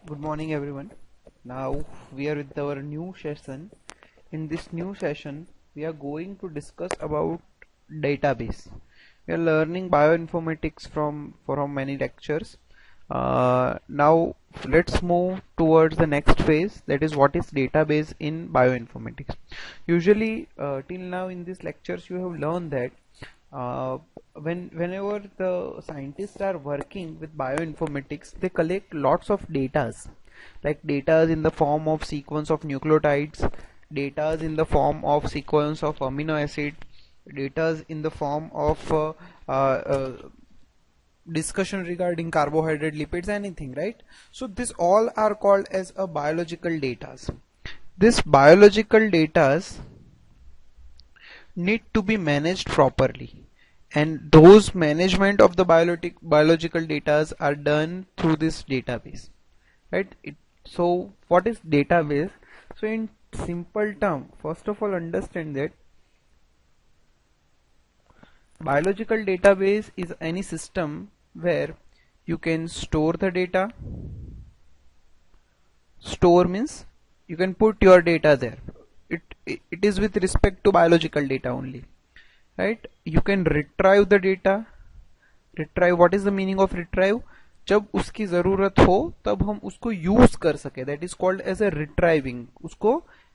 Good morning, everyone. Now we are with our new session. In this new session, we are going to discuss about database. We are learning bioinformatics from many lectures. Now let's move towards the next phase. That is, what is database in bioinformatics. Usually, till now in these lectures, you have learned that uh, whenever the scientists are working with bioinformatics, they collect lots of datas, like datas in the form of sequence of nucleotides, datas in the form of sequence of amino acid, datas in the form of uh, uh, discussion regarding carbohydrate, lipids, anything, right? So this all are called as a biological datas. This biological datas need to be managed properly, and those management of the biological data are done through this database, right? So what is database? So in simple term, first of all, understand that biological database is any system where you can store the data. Store means you can put your data there. It is with respect to biological data only, right? You can retrieve the data. Retrieve, what is the meaning of retrieve? जब उसकी जरूरत हो तब हम उसको use कर सके, that is called as a retrieving. उसको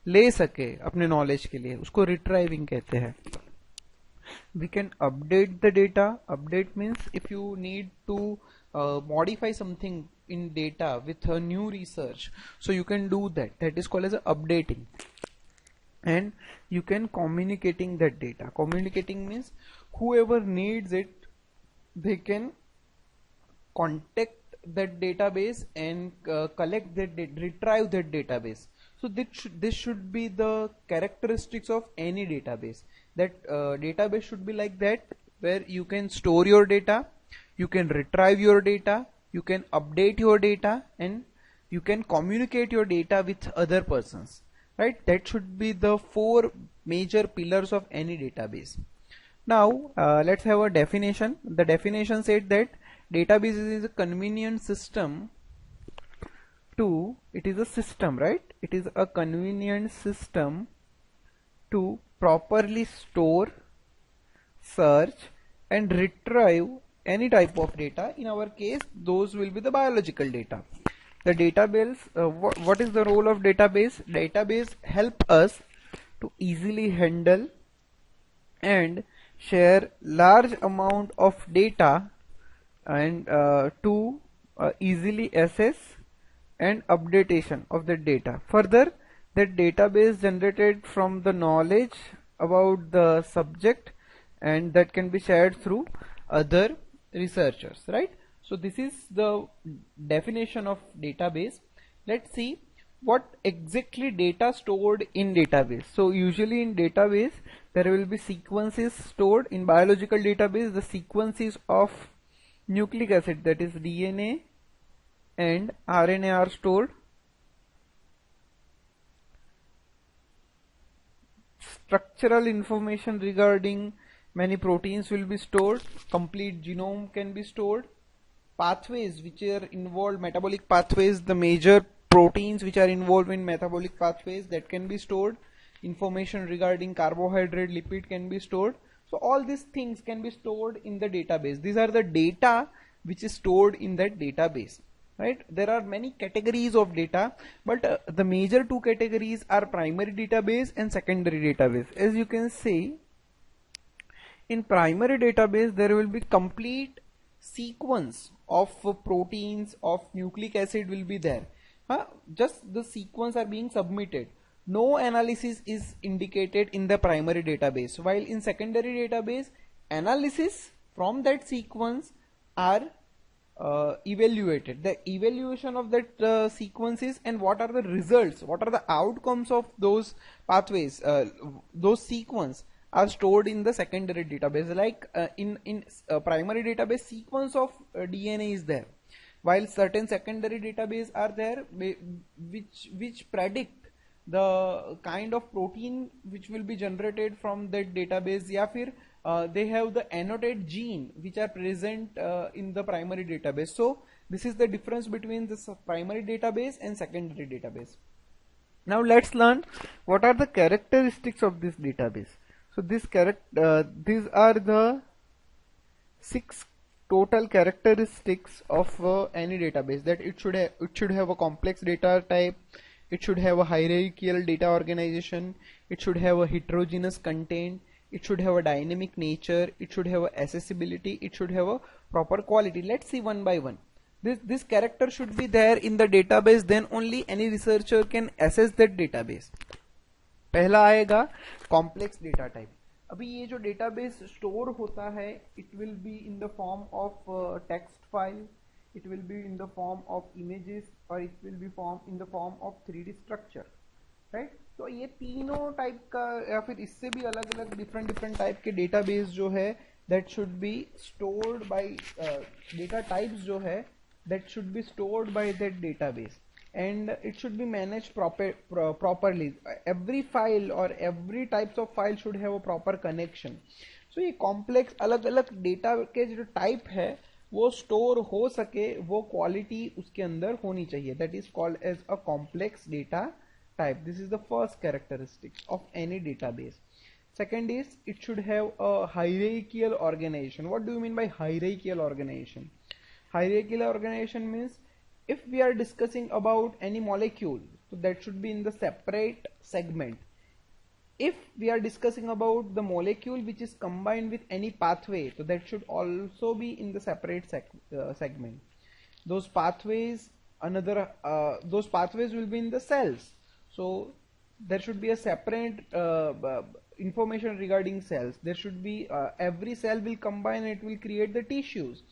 ले सके अपने नॉलेज के लिए, उसको रिट्राइविंग कहते हैं. We can update the data. Update means if you need to modify something in data with a new research, so you can do that. That is called as a updating. And you can communicating that data. Communicating means whoever needs it, they can contact that database and collect that retrieve that database. So this should be the characteristics of any database. That database should be like that, where you can store your data, you can retrieve your data, you can update your data, and you can communicate your data with other persons, right? That should be the four major pillars of any database. Now let's have a definition. The definition said that database is a convenient system to, it is a system, right? It is a convenient system to properly store, search, and retrieve any type of data. In our case, those will be the biological data. The database, what is the role of database? Database help us to easily handle and share large amount of data, and to easily assess and updatation of the data. Further, that database generated from the knowledge about the subject, and that can be shared through other researchers, right? So this is the definition of database. Let's see what exactly data stored in database. So usually in database there will be sequences stored. In biological database, the sequences of nucleic acid, that is DNA and RNA, are stored. Structural information regarding many proteins will be stored. Complete genome can be stored. Pathways which are involved, metabolic pathways, the major proteins which are involved in metabolic pathways, that can be stored. Information regarding carbohydrate, lipid can be stored. So all these things can be stored in the database. These are the data which is stored in that database, right? There are many categories of data, but the major two categories are primary database and secondary database. As you can see, in primary database there will be complete sequence of proteins, of nucleic acid will be there. Just the sequence are being submitted. No analysis is indicated in the primary database, while in secondary database, analysis from that sequence are evaluated. The evaluation of that sequences, and what are the results, what are the outcomes of those pathways, those sequence are stored in the secondary database. Like in primary database, sequence of DNA is there, while certain secondary database are there which predict the kind of protein which will be generated from that database, या फिर they have the annotated gene which are present in the primary database. So This is the difference between this primary database and secondary database. Now let's learn what are the characteristics of this database. So these are the 6 total characteristics of any database. That it should have a complex data type, it should have a hierarchical data organization, it should have a heterogeneous content, it should have a dynamic nature, it should have a accessibility, it should have a proper quality. Let's see one by one. This character should be there in the database, then only any researcher can assess that database. पहला आएगा complex data type. अभी ये जो database store होता है, it will be in the form of text file, it will be in the form of images, or it will be in the form of 3D structure, right? तो ये तीनों type का या फिर इससे भी अलग अलग different टाइप के database जो है that should be stored by data types जो है that should be stored by that database, and it should be managed properly. Every file or every types of file should have a proper connection. So ये complex अलग अलग data के जो type है वो store हो सके, वो quality उसके अंदर होनी चाहिए. That is called as a complex data type. This is the first characteristic of any database. Second is it should have a hierarchical organization. What do you mean by hierarchical organization? Hierarchical organization means if we are discussing about any molecule, so that should be in the separate segment. If we are discussing about the molecule which is combined with any pathway, so that should also be in the separate segment. Those pathways will be in the cells, so there should be a separate information regarding cells. There should be every cell will combine and it will create the tissues.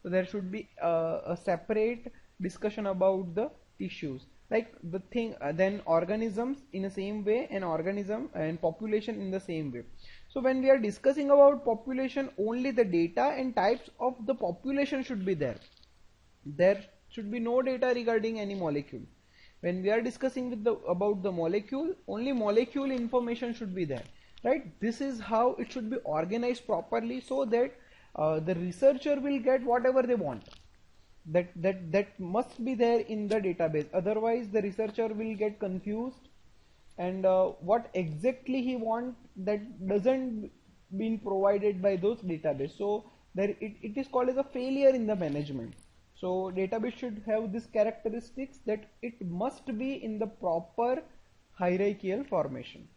So there should be a separate discussion about the tissues, like the thing, then organisms in the same way, and organism and population in the same way. So when we are discussing about population, only the data and types of the population should be there. There should be no data regarding any molecule. When we are discussing about the molecule, only molecule information should be there, right? This is how it should be organized properly, so that the researcher will get whatever they want. That must be there in the database. Otherwise the researcher will get confused, and what exactly he wants, that doesn't been provided by those database. So there it is called as a failure in the management. So database should have this characteristics, that it must be in the proper hierarchical formation.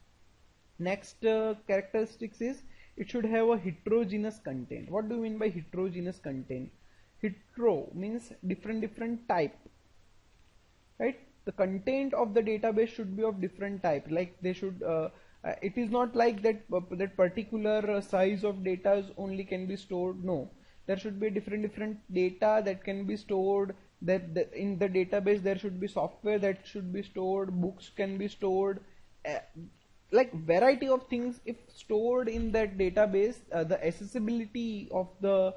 Next characteristics is it should have a heterogeneous content. What do you mean by heterogeneous content? Hetero means different type, right? The content of the database should be of different type. Like they should it is not like that that particular size of data only can be stored. No, there should be different data that can be stored. That in the database there should be software that should be stored, books can be stored, like variety of things if stored in that database. The accessibility of the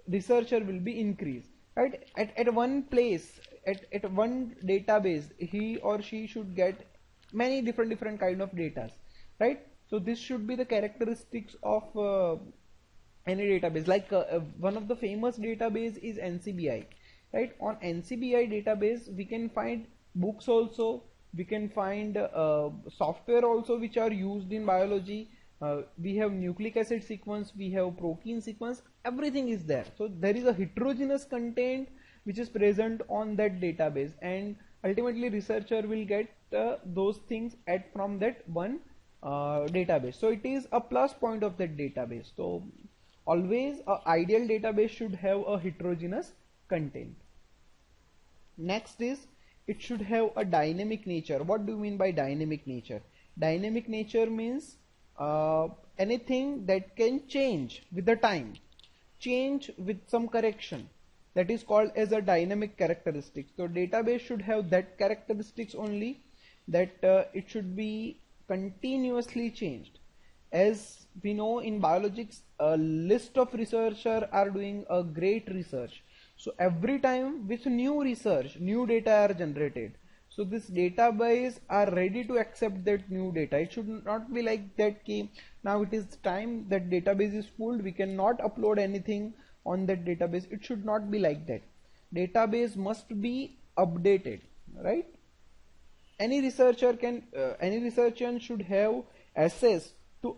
researcher will be increased, right? At one place, at one database, he or she should get many different kind of data, right? So this should be the characteristics of any database. Like one of the famous database is NCBI, right? On NCBI database we can find books also, we can find software also which are used in biology. We have nucleic acid sequence, we have protein sequence, everything is there. So there is a heterogeneous content which is present on that database, and ultimately researcher will get those things from that one database. So it is a plus point of that database. So always a ideal database should have a heterogeneous content. Next is it should have a dynamic nature. What do you mean by dynamic nature? Dynamic nature means anything that can change with the time, change with some correction. That is called as a dynamic characteristic. So database should have that characteristics only, that it should be continuously changed. As we know in biologics, a list of researchers are doing a great research. So every time with new research, new data are generated. So this database are ready to accept that new data. It should not be like that now it is time that database is full, we cannot upload anything on that database. It should not be like that. database must be updated, right? Any researcher should have access to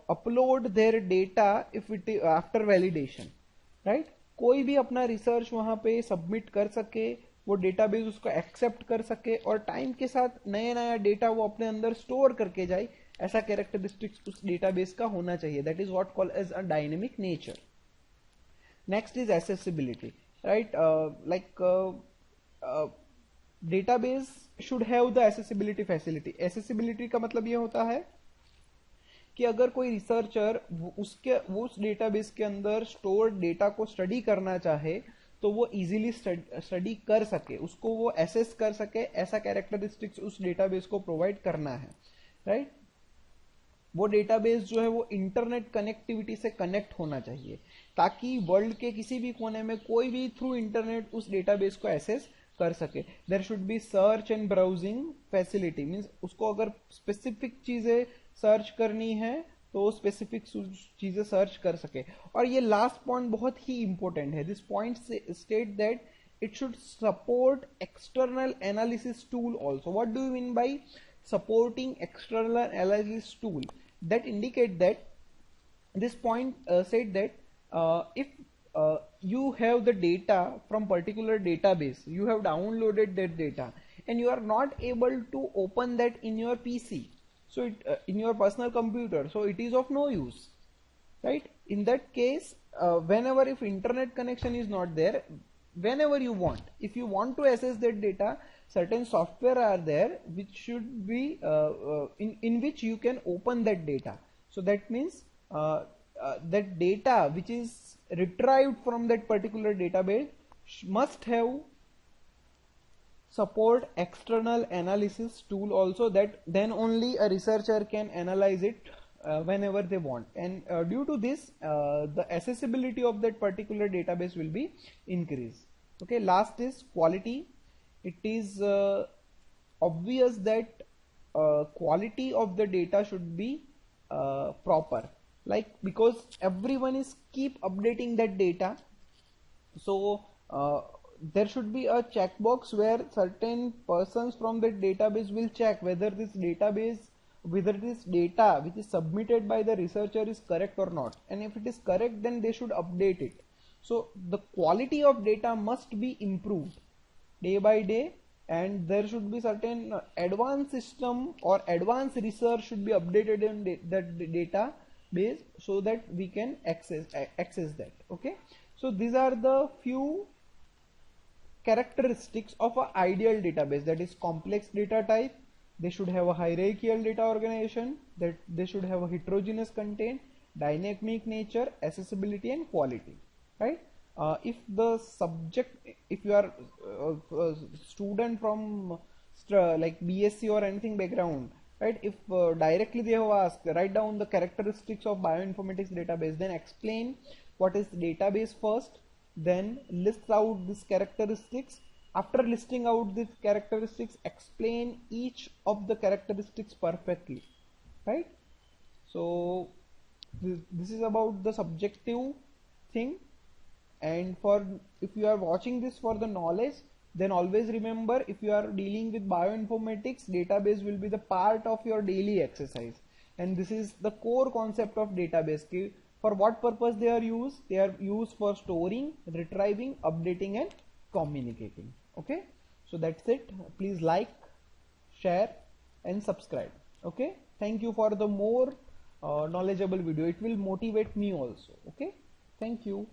upload their data if it after validation, right? कोई भी अपना research वहां पे submit कर सके, वो database उसको accept कर सके और टाइम के साथ नया नया डेटा वो अपने अंदर स्टोर करके जाए, ऐसा कैरेक्टरिस्टिक्स उस डेटाबेस का होना चाहिए. That is what called as a dynamic nature. Next is accessibility, right? Database should have the accessibility facility. accessibility का मतलब ये होता है कि अगर कोई रिसर्चर वो उस डेटाबेस के अंदर स्टोर डेटा को स्टडी करना चाहे तो वो इजीली स्टडी कर सके, उसको वो एसेस कर सके, ऐसा कैरेक्टरिस्टिक्स उस डेटाबेस को प्रोवाइड करना है, राइट? वो डेटाबेस जो है वो इंटरनेट कनेक्टिविटी से कनेक्ट होना चाहिए ताकि वर्ल्ड के किसी भी कोने में कोई भी थ्रू इंटरनेट उस डेटाबेस को एसेस कर सके. There should be search and browsing facility, means उसको अगर स्पेसिफिक चीजें सर्च करनी है तो स्पेसिफिक चीजें सर्च कर सके. और ये लास्ट पॉइंट बहुत ही इंपॉर्टेंट है. This point state that it should support external analysis tool also. What do you mean by supporting external analysis tool? That indicate that this point said that if you have the data from particular database, you have downloaded that data and you are not able to open that in your PC, so in your personal computer, so it is of no use, right? In that case, whenever if internet connection is not there, whenever you want, if you want to access that data, certain software are there which should be in which you can open that data. So that means that data which is retrieved from that particular database must have support external analysis tool also, that then only a researcher can analyze it whenever they want. And due to this the accessibility of that particular database will be increased. Okay, last is quality. It is obvious that quality of the data should be proper, like because everyone is keep updating that data, so there should be a checkbox where certain persons from that database will check whether this data which is submitted by the researcher is correct or not, and if it is correct then they should update it. So the quality of data must be improved day by day, and there should be certain advanced system or advanced research should be updated in that database so that we can access that. Okay, so these are the few characteristics of an ideal database. That is complex data type, they should have a hierarchical data organization, that they should have a heterogeneous content, dynamic nature, accessibility and quality, right? If you are a student from like BSc or anything background, right, if directly they have asked write down the characteristics of bioinformatics database, then explain what is database first, then list out these characteristics. After listing out these characteristics, explain each of the characteristics perfectly, right? So this is about the subjective thing, and for if you are watching this for the knowledge, then always remember, if you are dealing with bioinformatics, database will be the part of your daily exercise, and this is the core concept of database. For what purpose they are used? They are used for storing, retrieving, updating and communicating. Okay, so that's it. Please like, share and subscribe. Okay, thank you for the more knowledgeable video. It will motivate me also. Okay, thank you.